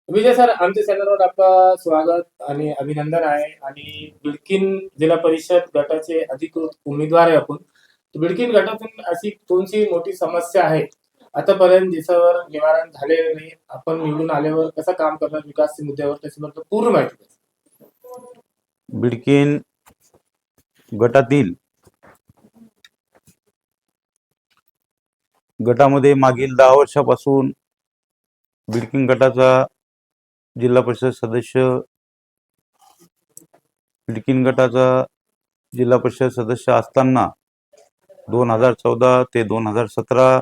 विजय sir, आमच्या चॅनलवर आपलं स्वागत आणि अभिनंदन आहे. आणि बिडकीन जिल्हा परिषद गटाचे अधिकृत उमेदवार आहे आपण. तर बिडकीन गटातून अशी कोणती मोठी समस्या आहे आतापर्यंत जिच्यावर निवारण झालेलं नाही, आपण निवडून आल्यावर कसं काम करणार विकास मुद्द्यावर, त्याच्याबद्दल पूर्ण माहिती द्या. बिडकीन गटातील गटामध्ये मागील 10 वर्षापासून बिडकीन गटाचा जिल्हा परिषद सदस्य असताना 2014 ते 2017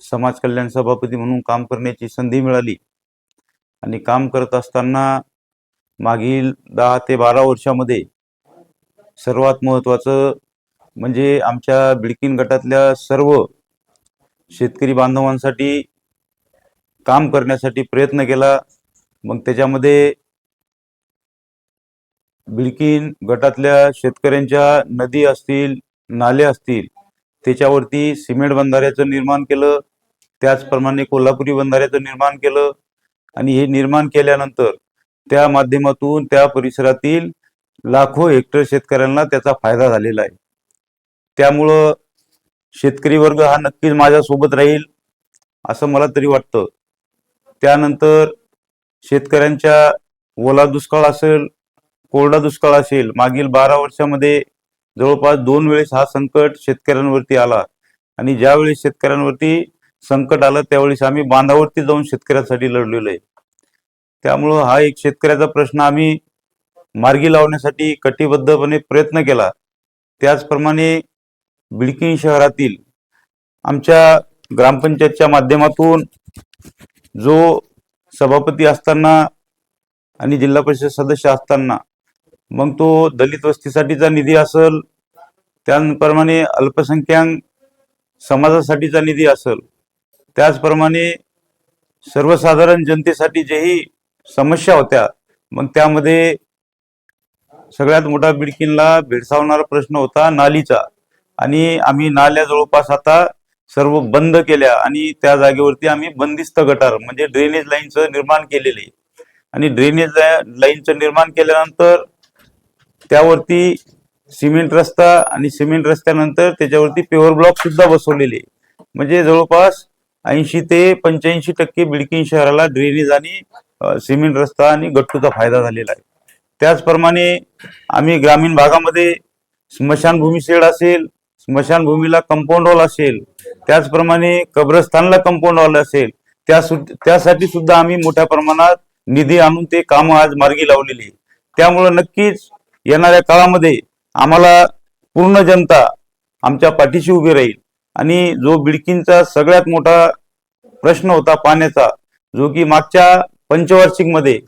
समाज कल्याण सभापती म्हणून काम करण्याची संधी मिळाली. आणि काम करत असताना मागील 10 ते 12 वर्षामध्ये सर्वात महत्त्वाचं म्हणजे आमच्या बिडकीन गटातल्या सर्व शेतकरी बांधवांसाठी काम करण्यासाठी प्रयत्न केला. मग त्याच्यामध्ये बिडकीन गटातल्या शेतकऱ्यांच्या नदी असतील, नाले असतील, त्याच्यावरती सिमेंट बंधाऱ्याचं निर्माण केलं. त्याचप्रमाणे कोल्हापुरी बंधाऱ्याचं निर्माण केलं. आणि हे निर्माण केल्यानंतर त्या माध्यमातून त्या परिसरातील लाखो हेक्टर शेतकऱ्यांना त्याचा फायदा झालेला आहे. त्यामुळं शेतकरी वर्ग हा नक्कीच माझ्यासोबत राहील असं मला तरी वाटतं. त्यानंतर शेतकऱ्यांच्या ओला दुष्काळ असेल, कोरडा दुष्काळ असेल, मागील 12 वर्षामध्ये जवळपास 2 वेळेस हा संकट शेतकऱ्यांवरती आला. आणि ज्यावेळेस शेतकऱ्यांवरती संकट आलं त्यावेळेस आम्ही बांधावरती जाऊन शेतकऱ्यांसाठी लढलेलो आहे. त्यामुळं हा एक शेतकऱ्याचा प्रश्न आम्ही मार्गी लावण्यासाठी कटिबद्धपणे प्रयत्न केला. त्याचप्रमाणे बिडकीन शहरातील आमच्या ग्रामपंचायतच्या माध्यमातून जो सभापती असताना आणि जिल्हा परिषद सदस्य असताना मग तो दलित वस्तीसाठीचा निधी असेल, त्याप्रमाणे अल्पसंख्याक समाजासाठीचा निधी असेल, त्याचप्रमाणे सर्वसाधारण जनतेसाठी जेही समस्या होत्या, मग त्यामध्ये सगळ्यात मोठा बिडकीनला भेडसावणारा प्रश्न होता नालीचा. आणि आम्ही नाल्या जवळपास आता सर्व बंद केल्या आणि त्या जागेवरती आम्ही बंदिस्त गटार म्हणजे ड्रेनेज लाईनचं निर्माण केलेले. आणि ड्रेनेज लाईनचं निर्माण केल्यानंतर त्यावरती सिमेंट रस्ता आणि सिमेंट रस्त्यानंतर त्याच्यावरती पेवर ब्लॉक सुद्धा बसवलेले. म्हणजे जवळपास 80 ते 85% बिडकीन शहराला ड्रेनेज आणि सिमेंट रस्ता आणि गट्टूचा फायदा झालेला आहे. त्याचप्रमाणे आम्ही ग्रामीण भागामध्ये स्मशानभूमी शेड असेल, स्मशानभूमीला कंपाऊंड वॉल असेल, त्याचप्रमाणे कब्रस्थानला कंपाऊंड वॉल असेल, त्यासाठी सुद्धा आम्ही मोठ्या प्रमाणात निधी आणून ते काम आज मार्गी लावलेली. त्यामुळे नक्कीच येणाऱ्या काळामध्ये आम्हाला पूर्ण जनता आमच्या पाठीशी उभी राहील. आणि जो बिडकीनचा सगळ्यात मोठा प्रश्न होता पाण्याचा, जो की मागच्या पंचवार्षिक मध्ये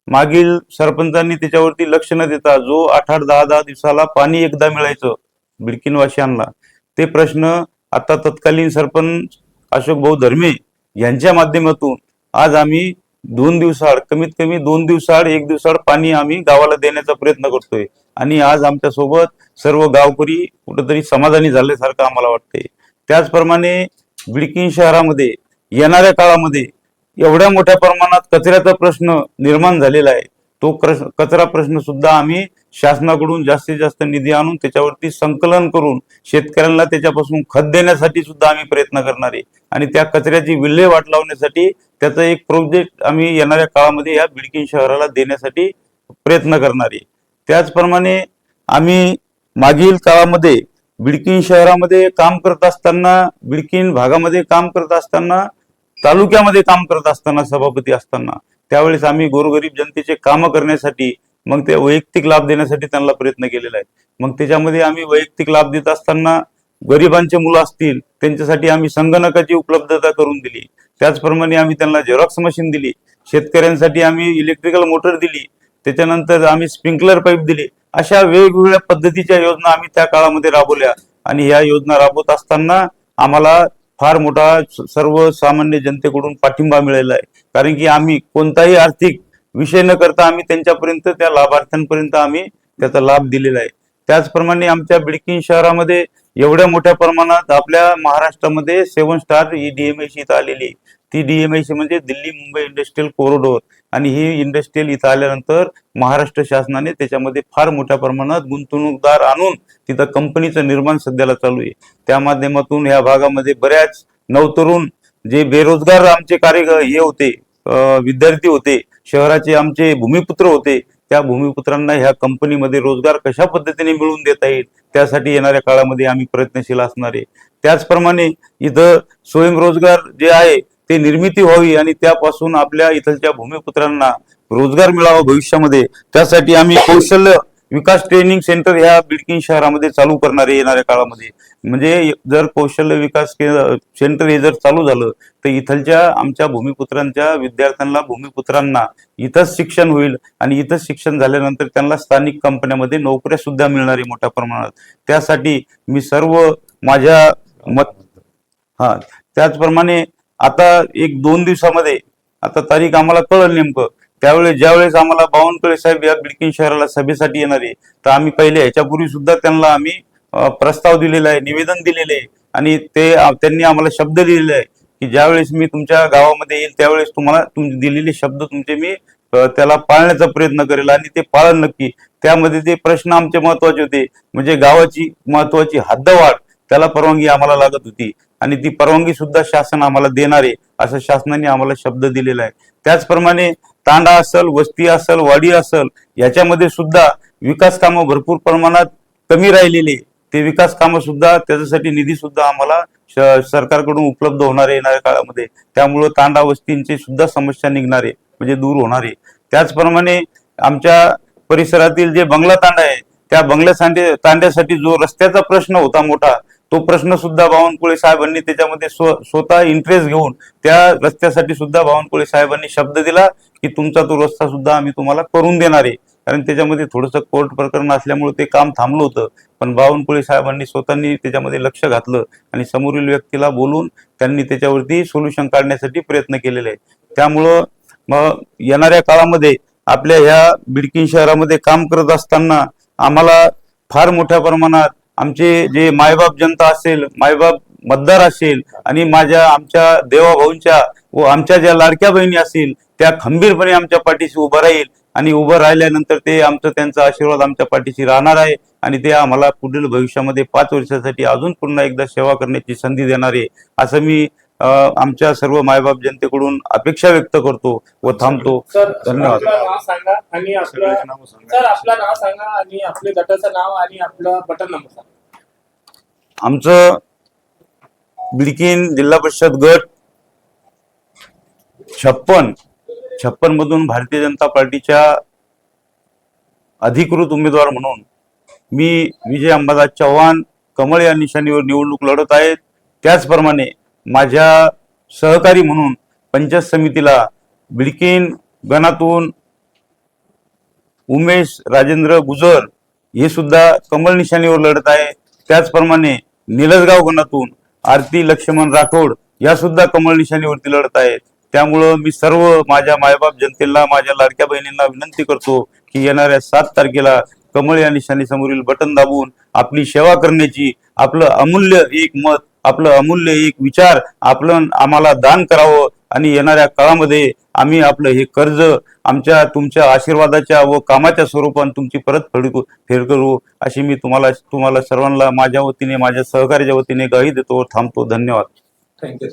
मागील सरपंचांनी त्याच्यावरती लक्ष न देता जो 8-8, 10-10 दिवसाला पाणी एकदा मिळायचं बिडकीनवासियांना, ते प्रश्न आता तत्कालीन सरपंच अशोक भाऊ धर्मे यांच्या माध्यमातून आज आम्ही 2 दिवसाआड, कमीत कमी 2 दिवसाआड, 1 दिवसाआड पाणी आम्ही गावाला देण्याचा प्रयत्न करतोय. आणि आज आमच्या सोबत सर्व गावकरी कुठेतरी समाधानी झाल्यासारखं आम्हाला वाटते. त्याचप्रमाणे बिडकीन शहरामध्ये येणाऱ्या काळामध्ये एवढ्या मोठ्या प्रमाणात कचऱ्याचा प्रश्न निर्माण झालेला आहे. तो कचरा प्रश्न सुद्धा आम्ही शासनाकडून जास्तीत जास्त निधी आणून त्याच्यावरती संकलन करून शेतकऱ्यांना त्याच्यापासून खत देण्यासाठी सुद्धा आम्ही प्रयत्न करणार आहे. आणि त्या कचऱ्याची विल्हेवाट लावण्यासाठी त्याचा एक प्रोजेक्ट आम्ही येणाऱ्या काळामध्ये या बिडकीन शहराला देण्यासाठी प्रयत्न करणार आहे. त्याचप्रमाणे आम्ही मागील काळामध्ये बिडकीन शहरामध्ये काम करत असताना, बिडकीन भागामध्ये काम करत असताना, तालुक्यामध्ये काम करत असताना, सभापती असताना, त्यावेळेस आम्ही गोरगरीब जनतेचे कामं करण्यासाठी मग ते वैयक्तिक लाभ देण्यासाठी त्यांना प्रयत्न केलेला आहे. मग त्याच्यामध्ये आम्ही वैयक्तिक लाभ देत असताना गरिबांचे मुलं असतील त्यांच्यासाठी आम्ही संगणकाची उपलब्धता करून दिली. त्याचप्रमाणे आम्ही त्यांना झेरॉक्स मशीन दिली. शेतकऱ्यांसाठी आम्ही इलेक्ट्रिकल मोटर दिली. त्याच्यानंतर आम्ही स्प्रिंकलर पाईप दिले. अशा वेगवेगळ्या पद्धतीच्या योजना आम्ही त्या काळामध्ये राबवल्या. आणि या योजना राबवत असताना आम्हाला फार मोठा सर्वसामान्य जनतेकडून पाठिंबा मिळाला आहे. कारण की आम्ही कोणताही आर्थिक विषय न करता आम्ही त्यांच्यापर्यंत, त्या लाभार्थ्यांपर्यंत आम्ही त्याचा लाभ दिलेला आहे. त्याचप्रमाणे आमच्या बिडकीन शहरामध्ये एवढ्या मोठ्या प्रमाणात आपल्या महाराष्ट्रामध्ये 7 स्टार ही DMIC इथं आलेली. ती DMIC म्हणजे दिल्ली मुंबई इंडस्ट्रियल कॉरिडॉर. आणि ही इंडस्ट्रियल इथं आल्यानंतर महाराष्ट्र शासनाने त्याच्यामध्ये फार मोठ्या प्रमाणात गुंतवणूकदार आणून तिथं कंपनीचं निर्माण सध्याला चालू आहे. त्या माध्यमातून ह्या भागामध्ये बऱ्याच नवतरुण जे बेरोजगार आमचे हे होते, विद्यार्थी होते, शहराचे आमचे भूमिपुत्र होते, त्या भूमिपुत्रांना ह्या कंपनीमध्ये रोजगार कशा पद्धतीने मिळवून देता येईल त्यासाठी येणाऱ्या काळामध्ये आम्ही प्रयत्नशील असणार आहे. त्याचप्रमाणे इथं स्वयंरोजगार जे आहे ते निर्मिती व्हावी आणि त्यापासून आपल्या इथलच्या भूमिपुत्रांना रोजगार मिळावा भविष्यामध्ये, त्यासाठी आम्ही कौशल्य विकास ट्रेनिंग सेंटर ह्या बिडकीन शहरामध्ये चालू करणार आहे येणाऱ्या काळामध्ये. म्हणजे जर कौशल्य विकास सेंटर हे जर चालू झालं तर इथलच्या आमच्या भूमिपुत्रांच्या विद्यार्थ्यांना भूमिपुत्रांना इथंच शिक्षण होईल आणि इथंच शिक्षण झाल्यानंतर त्यांना स्थानिक कंपन्यामध्ये नोकऱ्या सुद्धा मिळणार आहे मोठ्या प्रमाणात. त्यासाठी मी सर्व माझ्या मत हा त्याचप्रमाणे आता 1-2 दिवसामध्ये आता तारीख आम्हाला कळलं नेमकं, त्यावेळेस ज्यावेळेस आम्हाला बावनकुळे साहेब या बिडकीन शहराला सभेसाठी येणार आहे तर आम्ही पहिले ह्याच्यापूर्वी सुद्धा त्यांना आम्ही प्रस्ताव दिलेला आहे, निवेदन दिलेले आहे आणि त्यांनी आम्हाला शब्द दिलेले आहे की ज्यावेळेस मी तुमच्या गावामध्ये येईल त्यावेळेस तुम्हाला दिलेले शब्द तुमचे मी त्याला पाळण्याचा प्रयत्न करेल आणि ते पाळन नक्की. त्यामध्ये ते प्रश्न आमचे महत्वाचे होते, म्हणजे गावाची महत्वाची हद्दवाढ त्याला परवानगी आम्हाला लागत होती आणि ती परवानगी सुद्धा शासन आम्हाला देणार आहे असं शासनाने आम्हाला शब्द दिलेला आहे. त्याचप्रमाणे तांडा असेल, वस्ती असेल, वाडी असेल याच्यामध्ये सुद्धा विकास कामं भरपूर प्रमाणात कमी राहिलेली, ते विकास कामं सुद्धा त्याच्यासाठी निधी सुद्धा आम्हाला सरकारकडून उपलब्ध होणार आहे येणाऱ्या काळामध्ये. त्यामुळं तांडा वस्तींची सुद्धा समस्या निघणार आहे, म्हणजे दूर होणार आहे. त्याचप्रमाणे आमच्या परिसरातील जे बंगला तांडा आहे त्या तांड्यासाठी जो रस्त्याचा प्रश्न होता मोठा, तो प्रश्न सुद्धा बावनकुळे साहेबांनी त्याच्यामध्ये स्वतः इंटरेस्ट घेऊन त्या रस्त्यासाठी सुद्धा बावनकुळे साहेबांनी शब्द दिला की तुमचा तो रस्ता सुद्धा आम्ही तुम्हाला करून देणार आहे. कारण त्याच्यामध्ये थोडंसं कोर्ट प्रकरण असल्यामुळे ते काम थांबलं होतं, पण बावनकुळे साहेबांनी स्वतःनी त्याच्यामध्ये लक्ष घातलं आणि समोरील व्यक्तीला बोलून त्यांनी त्याच्यावरती सोल्युशन काढण्यासाठी प्रयत्न केलेले आहे. त्यामुळं मग येणाऱ्या काळामध्ये आपल्या ह्या बिडकीन शहरामध्ये काम करत असताना आम्हाला फार मोठ्या प्रमाणात आमचे जे मायबाप जनता असेल, मायबाप मतदार असेल आणि आमच्या देवाभाऊंच्या व आमच्या ज्या लाडक्या बहिणी असतील त्या खंबीरपणे आमच्या पाठीशी उभं राहील आणि उभं राहिल्यानंतर त्यांचा आशीर्वाद आमच्या पाठीशी राहणार आहे आणि ते आम्हाला पुढील भविष्यामध्ये 5 वर्षासाठी अजून पुन्हा एकदा सेवा करण्याची संधी देणार आहे असं मी आमच्या सर्व मायबाप जनतेकडून अपेक्षा व्यक्त करतो व थांबतो. सर, धन्यवाद. आपलं नाव सांगा आणि आपलं नाव सांगा आणि आपले गटाचं नाव आणि आपलं बटन नंबर सांगा. आमचं बिडकीन जिल्हा परिषद गट 56 मधून भारतीय जनता पार्टीच्या अधिकृत उमेदवार म्हणून मी विजय अंबादास चव्हाण कमळ या निशाणीवर निवडणूक लढत आहेत. त्याचप्रमाणे माझ्या सहकारी म्हणून पंचायत समितीला बिडकीन गणातून उमेश राजेंद्र गुजर हे सुद्धा कमळ निशाणीवर लढत आहे. त्याचप्रमाणे निलजगाव गणातून आरती लक्ष्मण राठोड या सुद्धा कमळ निशाणीवरती लढत आहेत. त्यामुळं मी सर्व माझ्या मायबाप जनतेला, माझ्या लाडक्या बहिणींना विनंती करतो की येणाऱ्या 7 तारखेला कमळ या निशाणी समोरील बटन दाबून आपली सेवा करण्याची, आपलं अमूल्य एक मत, आपलं अमूल्य एक विचार आम्हाला दान करावं आणि येणाऱ्या काळामध्ये आम्ही आपलं हे कर्ज तुमच्या आशीर्वादाच्या व कामाच्या स्वरूपात तुमची फेड करू अशी मी तुम्हाला सर्वांना माझ्या वतीने, माझ्या सहकार्याच्या वतीने ग्वाही देतो. थांबतो. धन्यवाद. थँक्यू.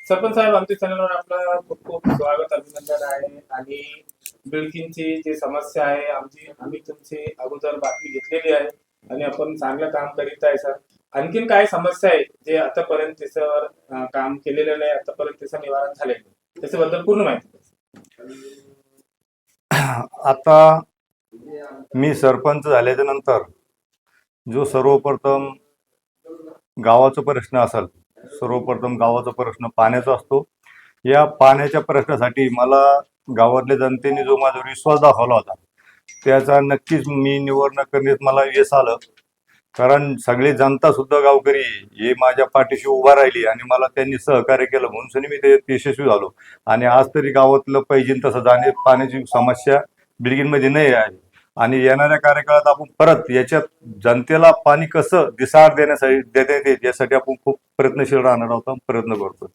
सरपंच साहेब, आमच्या चॅनलवर आपलं खूप खूप स्वागत, अभिनंदन आहे. आणि बिल्किनची जी समस्या आहे आम्ही तुमची अगोदर बातमी घेतलेली आहे आणि आपण चांगलं काम करीत आहे सर. आणखीन काय समस्या आहे जे आतापर्यंत त्याच्यावर काम केलेलं नाही, आतापर्यंत त्याचं निवारण झालेलं नाही, त्याच्याबद्दल पूर्ण माहिती द्या. आता मी सरपंच झाल्याच्या नंतर जो सर्वप्रथम गावाचा प्रश्न असेल, सर्वप्रथम गावाचा प्रश्न पाण्याचा असतो. या पाण्याच्या प्रश्नासाठी मला गावातल्या जनतेने जो माझा विश्वास दाखवला होता त्याचा नक्कीच मी निवारण करण्यात मला यश आलं. कारण सगळी जनता सुद्धा गावकरी हे माझ्या पाठीशी उभा राहिली आणि मला त्यांनी सहकार्य केलं म्हणून मी ते यशस्वी झालो. आणि आज तरी गावातलं पाहिजे तसं जाणे पाण्याची समस्या बिल्डिंगमध्ये नाही आहे. आणि येणाऱ्या कार्यकाळात आपण परत याच्यात जनतेला पाणी कसं दिसाड देण्यासाठी देता येते यासाठी आपण खूप प्रयत्नशील राहणार आहोत, प्रयत्न करतो.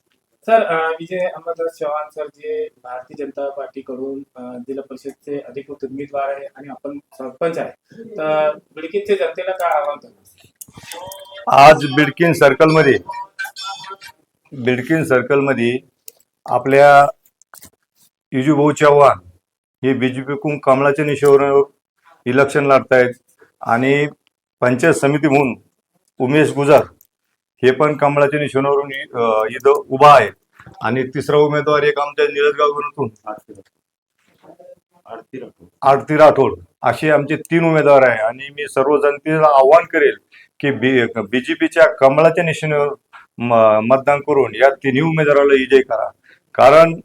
सर, विजय अंबादास चव्हाण सर जे भारतीय जनता पार्टीकडून जिल्हा परिषदचे अधिकृत उमेदवार आहे आणि आपण सरपंच आहे, तर बिडकीनच्या जनतेला काय आव्हान करणार? आज बिडकीन सर्कलमध्ये आपल्या युजूभाऊ चव्हाण हे बीजेपीकडून कमळाच्या निशावर इलेक्शन लढतायत आणि पंचायत समिती म्हणून उमेश गुजर हे पण कमळाच्या निशाणावरून इथं उभा आहे. आणि तिसरा उमेदवार एक आमच्या निळजगाववरून आरती राठोड असे आमचे 3 उमेदवार आहे. आणि मी सर्व जनतेला आव्हान करेल की बीजेपीच्या कमळाच्या निशाणावर मतदान करून या 3 उमेदवाराला विजय करा. कारण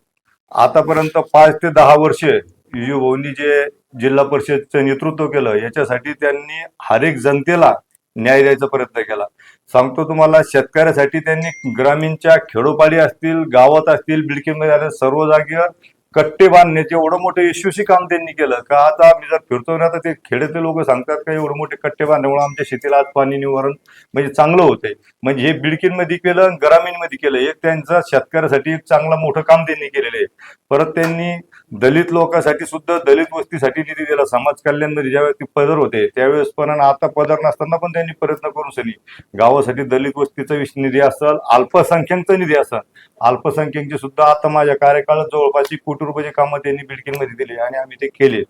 आतापर्यंत 5 ते 10 वर्ष युजूभाऊंनी जे जिल्हा परिषदचं नेतृत्व केलं याच्यासाठी त्यांनी हर एक जनतेला न्याय द्यायचा प्रयत्न केला. सांगतो तुम्हाला, शेतकऱ्यासाठी त्यांनी ग्रामीणच्या खेडोपाडी असतील, गावात असतील, बिल्डिंगमध्ये सर्व जागेवर कट्टे बांधण्याचे एवढं मोठं यशस्वी काम त्यांनी केलं का आता मी जर फिरतो ना तर ते खेड्यातले लोक सांगतात का एवढं मोठे कट्टे बांधल्यामुळे आमच्या शेतीला आज पाणी निवारण म्हणजे चांगलं होतंय. म्हणजे हे बिल्डिंगमध्ये केलं, ग्रामीणमध्ये केलं, एक त्यांचं शेतकऱ्यासाठी एक चांगलं मोठं काम त्यांनी केलेलं आहे. परत त्यांनी दलित लोकांसाठी सुद्धा, दलित वस्तीसाठी निधी दिला. समाज कल्याणमध्ये ज्यावेळेस ते पदर होते त्यावेळेस पण, आता पदर नसताना पण त्यांनी प्रयत्न करून सनी गावासाठी दलित वस्तीचा निधी असेल, अल्पसंख्याकचा निधी असेल, अल्पसंख्याकचे सुद्धा आता माझ्या कार्यकाळात जवळपास कोटी रुपयाचे कामं त्यांनी बिल्डिंगमध्ये दिले आणि आम्ही ते केले.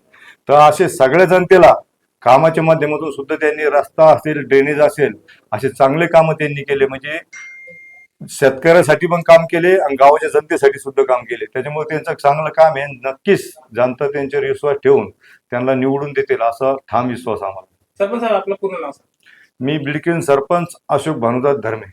तर असे सगळ्या जनतेला कामाच्या माध्यमातून सुद्धा त्यांनी रस्ता असेल, ड्रेनेज असेल, असे चांगले कामं त्यांनी केले. म्हणजे शेतकऱ्यासाठी पण काम केले आणि गावाच्या जनतेसाठी सुद्धा काम केले. त्याच्यामुळे त्यांचं चांगलं काम आहे. नक्कीच जनता त्यांच्यावर विश्वास ठेवून त्यांना निवडून देतील असा ठाम विश्वास आम्हाला. सरपंच साहेब, आपलं पूर्ण नाव सांगा. मी बिल्किन सरपंच अशोक भानुदास धर्मे.